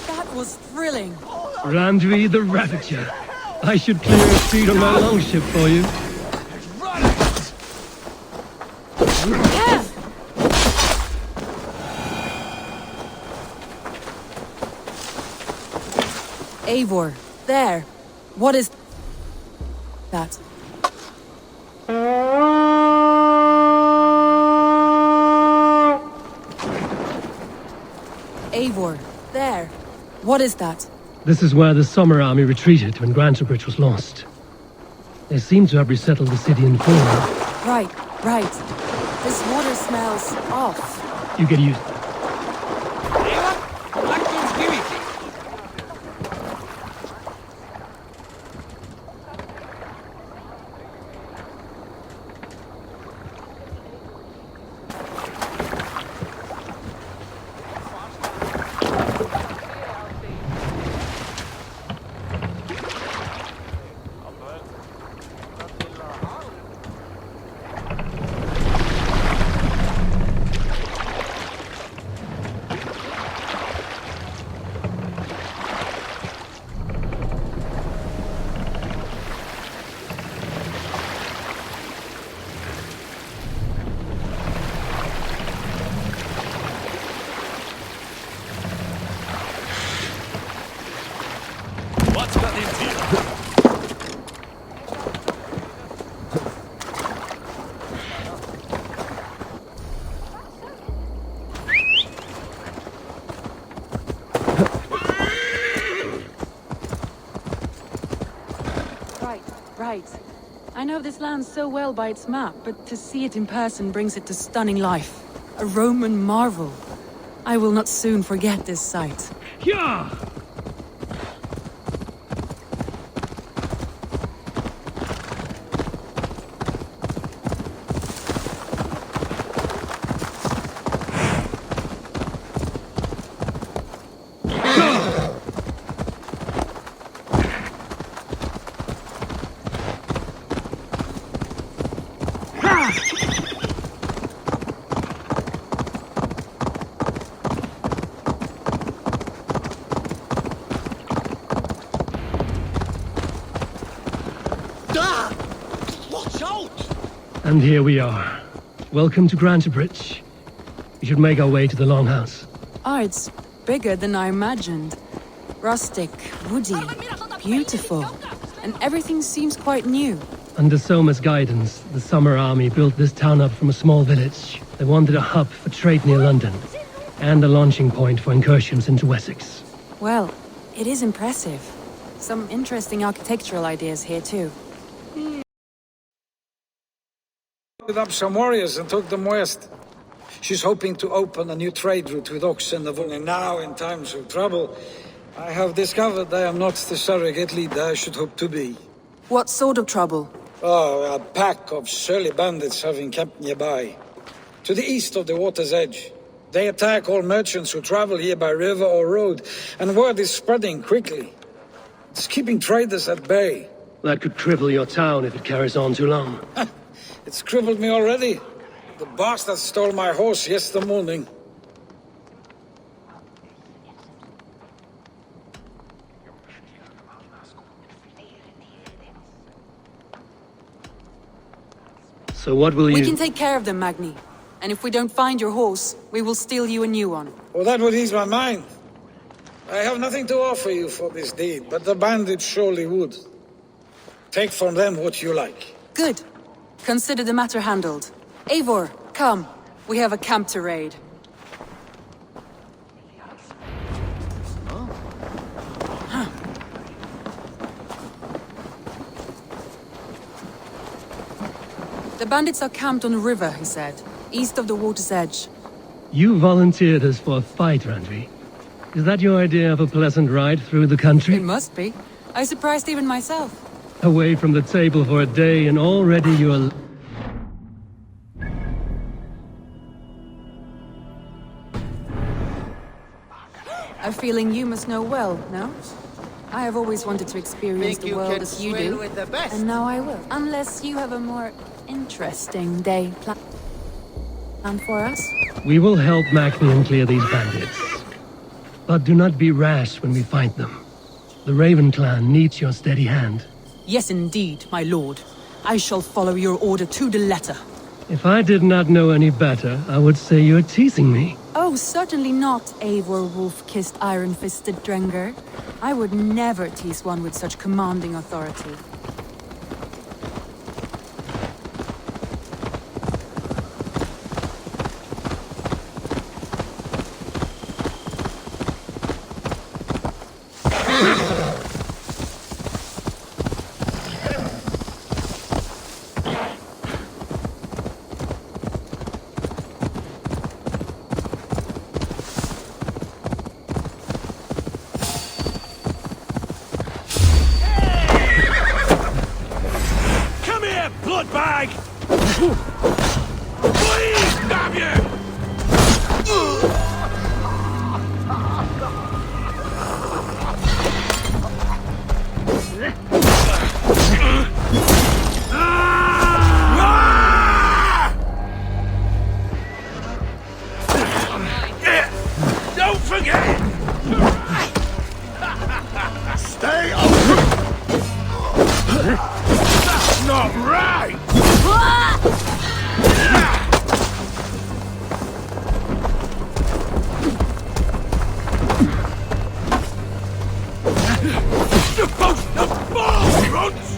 That was thrilling. Randvi the Ravager. I should clear a street on my longship for you. Eivor, there. What is that? Eivor, there. What is that? This is where the Summer Army retreated when Grantebridge was lost. They seem to have resettled the city in full. Right. This water smells off. You get used. Right. I know this land so well by its map, but to see it in person brings it to stunning life. A Roman marvel. I will not soon forget this sight. Yeah! Watch out! And here we are. Welcome to Grantebridge. We should make our way to the Longhouse. Oh, it's bigger than I imagined. Rustic, woody, beautiful. And everything seems quite new. Under Soma's guidance, the Summer Army built this town up from a small village. They wanted a hub for trade near London, and a launching point for incursions into Wessex. Well, it is impressive. Some interesting architectural ideas here too. Up some warriors and took them west. She's hoping to open a new trade route with oxen of only now in times of trouble. I have discovered I am not the surrogate leader I should hope to be. What sort of trouble? Oh, a pack of surly bandits have encamped nearby. To the east of the water's edge. They attack all merchants who travel here by river or road, and word is spreading quickly. It's keeping traders at bay. That could cripple your town if it carries on too long. It's crippled me already. The bastard stole my horse yesterday morning. So what will you... We can take care of them, Magni. And if we don't find your horse, we will steal you a new one. Well, that would ease my mind. I have nothing to offer you for this deed, but the bandits surely would. Take from them what you like. Good. Consider the matter handled. Eivor, come. We have a camp to raid. The bandits are camped on the river, he said, east of the water's edge. You volunteered us for a fight, Randvi. Is that your idea of a pleasant ride through the country? It must be. I surprised even myself. Away from the table for a day and already you're... A feeling you must know well, no? I have always wanted to experience the world as you do, and now I will. Unless you have a more interesting day planned for us? We will help Macnian clear these bandits. But do not be rash when we find them. The Raven clan needs your steady hand. Yes, indeed, my lord. I shall follow your order to the letter. If I did not know any better, I would say you're teasing me. Oh, certainly not, Eivor wolf-kissed iron-fisted Drenger. I would never tease one with such commanding authority. Bloodbag! Please, damn you! Don't forget! Stay up! That's not right! Supposed to fall, runts!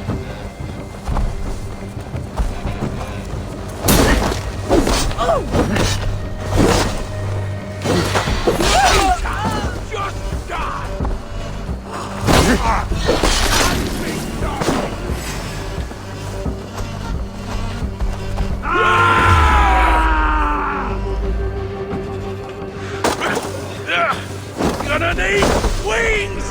Just die! Gonna need wings!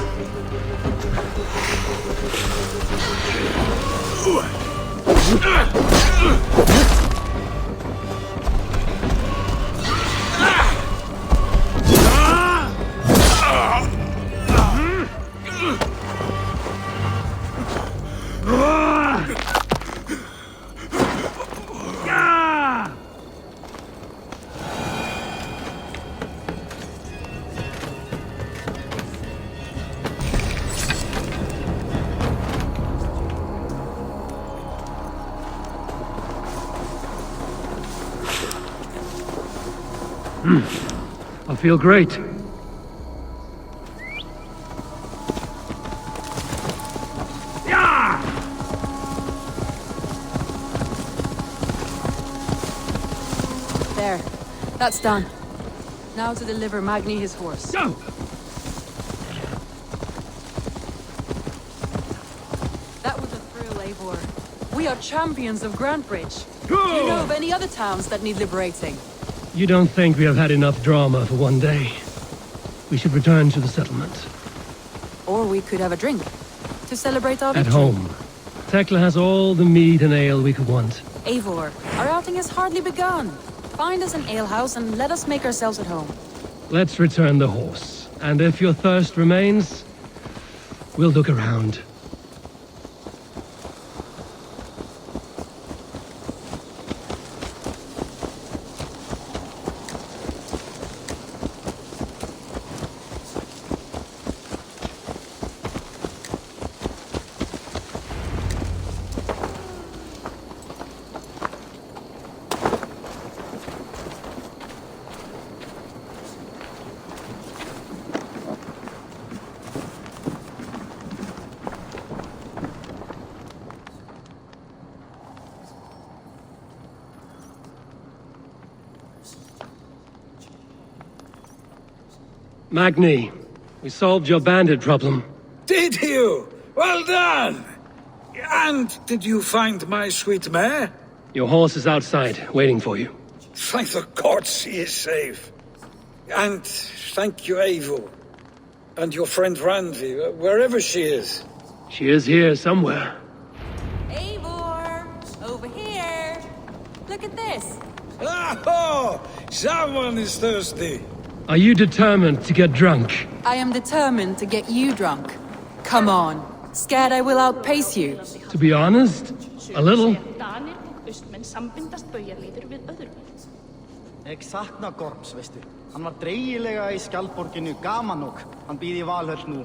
I feel great. There. That's done. Now to deliver Magni his horse. Go! That was a thrill, Eivor. We are champions of Grantbridge. Do you know of any other towns that need liberating? You don't think we have had enough drama for one day? We should return to the settlement. Or we could have a drink. To celebrate our At victory. home. Tekla has all the mead and ale we could want. Eivor, our outing has hardly begun. Find us an alehouse and let us make ourselves at home. Let's return the horse. And if your thirst remains, we'll look around. Magni, we solved your bandit problem. Did you? Well done! And did you find my sweet mare? Your horse is outside, waiting for you. Thank the gods he is safe. And thank you, Eivor. And your friend Randvi, wherever she is. She is here somewhere. Eivor! Over here! Look at this! Oh! Someone is thirsty! Are you determined to get drunk? I am determined to get you drunk. Come on. Scared I will outpace you? To be honest, a little. Ég sakna Gorms, veistu. Hann var dreigilega í skjaldborginu Gamanok. Hann býð í Valhöll nú.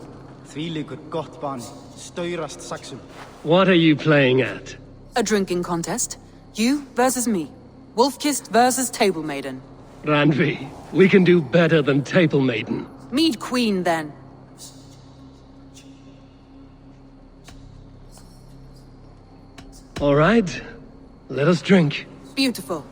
Þvílíkur gott bani. Staurast saxum. What are you playing at? A drinking contest. You versus me. Wolf-kissed versus Table Maiden. Randvi, we can do better than Table Maiden. Mead Queen, then. All right, let us drink. Beautiful.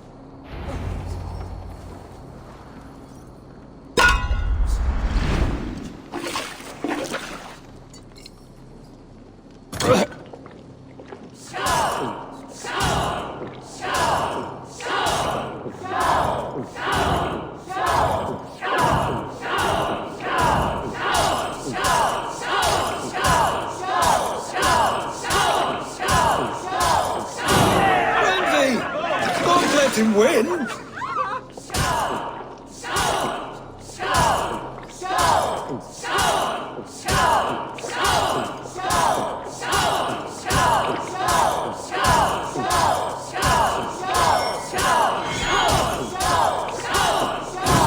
Let him win!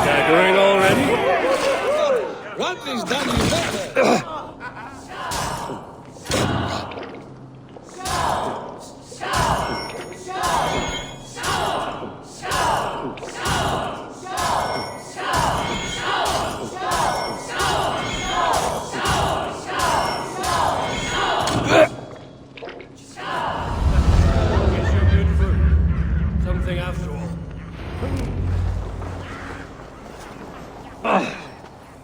Staggering already? Rodney's done you better! Something after all.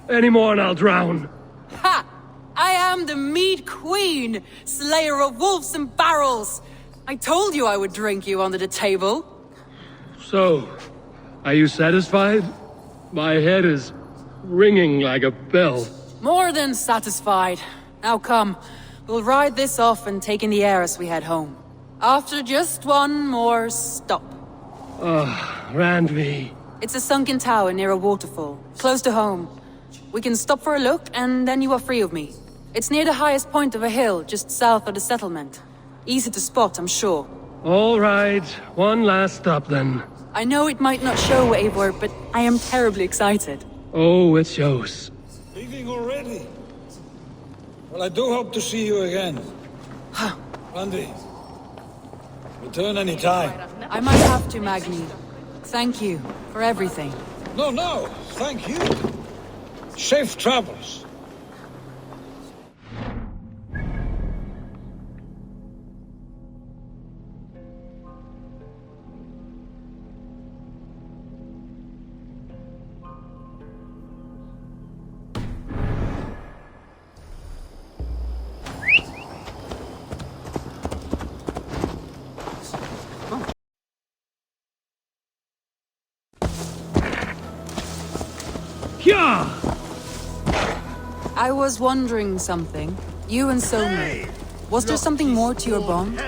Any more and I'll drown. Ha! I am the Mead Queen, slayer of wolves and barrels. I told you I would drink you under the table. So, are you satisfied? My head is ringing like a bell. More than satisfied. Now come, we'll ride this off and take in the air as we head home. After just one more stop. Randvi. It's a sunken tower near a waterfall, close to home. We can stop for a look, and then you are free of me. It's near the highest point of a hill, just south of the settlement. Easy to spot, I'm sure. All right, one last stop then. I know it might not show, Eivor, but I am terribly excited. Oh, it shows. Leaving already? Well, I do hope to see you again. Randy, return any time. I might have to, Magni. Thank you for everything. No, thank you. Safe travels. Yeah! I was wondering something. You and Soma. Was there something more to your bond?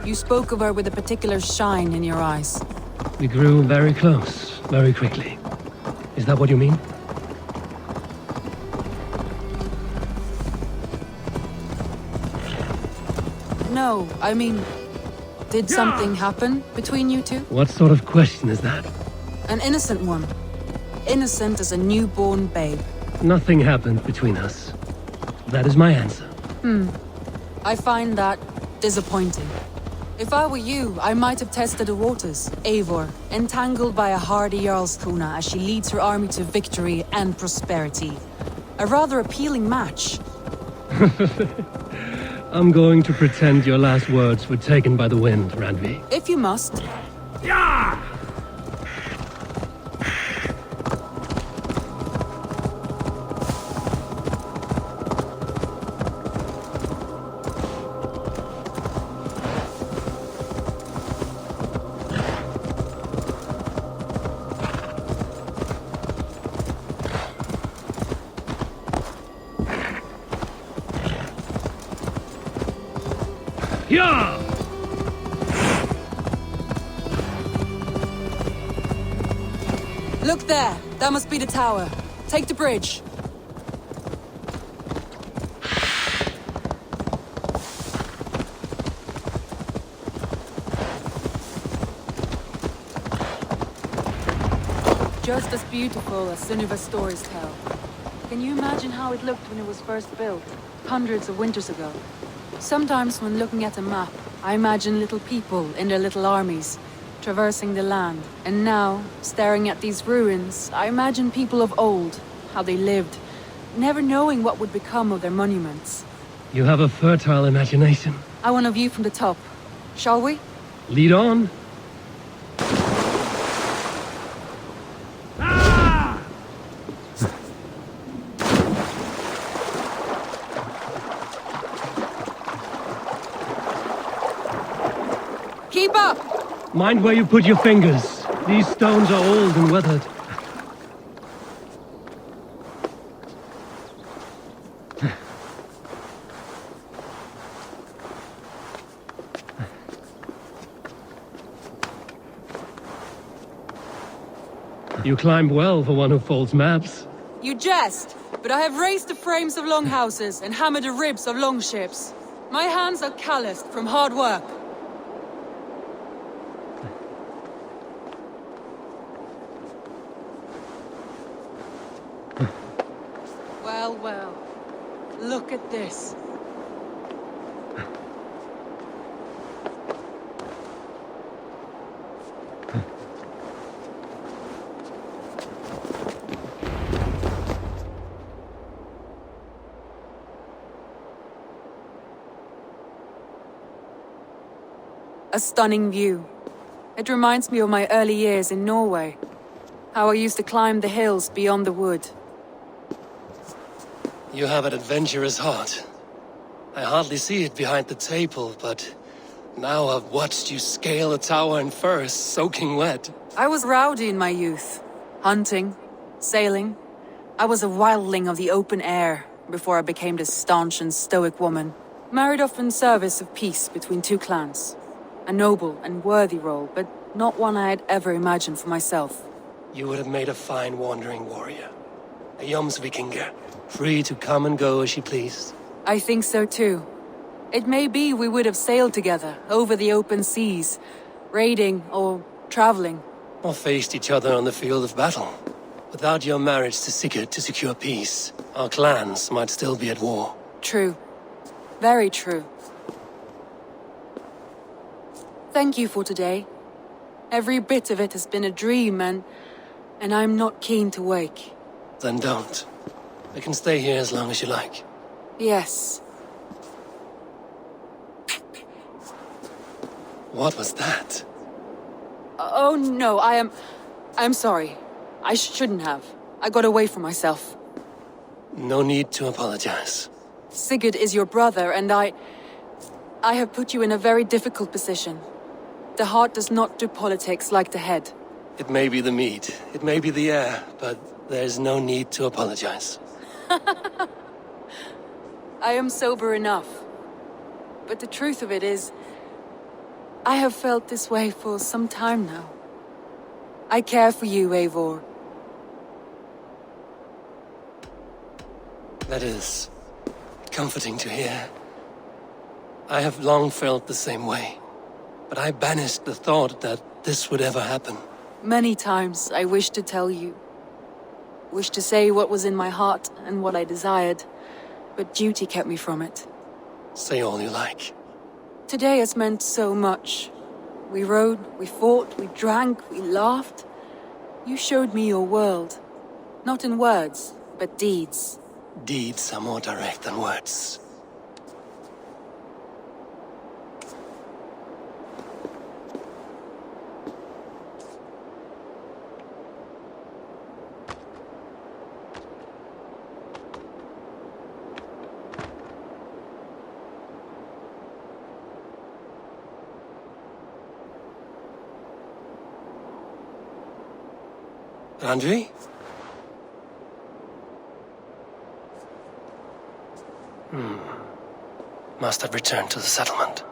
You spoke of her with a particular shine in your eyes. We grew very close, very quickly. Is that what you mean? No, I mean, did something happen between you two? What sort of question is that? An innocent one. Innocent as a newborn babe. Nothing happened between us. That is my answer. I find that disappointing. If I were you, I might have tested the waters. Eivor, entangled by a hardy Jarlskona as she leads her army to victory and prosperity. A rather appealing match. I'm going to pretend your last words were taken by the wind, Randvi. If you must. Yeah! Yeah! Look there! That must be the tower. Take the bridge. Just as beautiful as Sunniva's stories tell. Can you imagine how it looked when it was first built, hundreds of winters ago? Sometimes when looking at a map, I imagine little people in their little armies, traversing the land. And now, staring at these ruins, I imagine people of old, how they lived, never knowing what would become of their monuments. You have a fertile imagination. I want a view from the top. Shall we? Lead on. Keep up! Mind where you put your fingers. These stones are old and weathered. You climbed well for one who folds maps. You jest, but I have raised the frames of longhouses and hammered the ribs of longships. My hands are calloused from hard work. Well. Look at this. A stunning view. It reminds me of my early years in Norway. How I used to climb the hills beyond the wood. You have an adventurous heart. I hardly see it behind the table, but now I've watched you scale a tower in furs, soaking wet. I was rowdy in my youth. Hunting, sailing. I was a wildling of the open air before I became this staunch and stoic woman. Married off in service of peace between two clans. A noble and worthy role, but not one I had ever imagined for myself. You would have made a fine wandering warrior. A Jomsvikinger, free to come and go as she pleased. I think so too. It may be we would have sailed together over the open seas, raiding or traveling. Or faced each other on the field of battle. Without your marriage to Sigurd to secure peace, our clans might still be at war. True. Very true. Thank you for today. Every bit of it has been a dream, and And I'm not keen to wake. Then don't. I can stay here as long as you like. Yes. What was that? Oh no, I'm sorry. I shouldn't have. I got away from myself. No need to apologize. Sigurd is your brother, and I have put you in a very difficult position. The heart does not do politics like the head. It may be the meat, it may be the air, but there's no need to apologize. I am sober enough. But the truth of it is, I have felt this way for some time now. I care for you, Eivor. That is comforting to hear. I have long felt the same way, but I banished the thought that this would ever happen. Many times I wished to tell you. Wished to say what was in my heart and what I desired, but duty kept me from it. Say all you like. Today has meant so much. We rode, we fought, we drank, we laughed. You showed me your world. Not in words, but deeds. Deeds are more direct than words. Andrei? Must have returned to the settlement.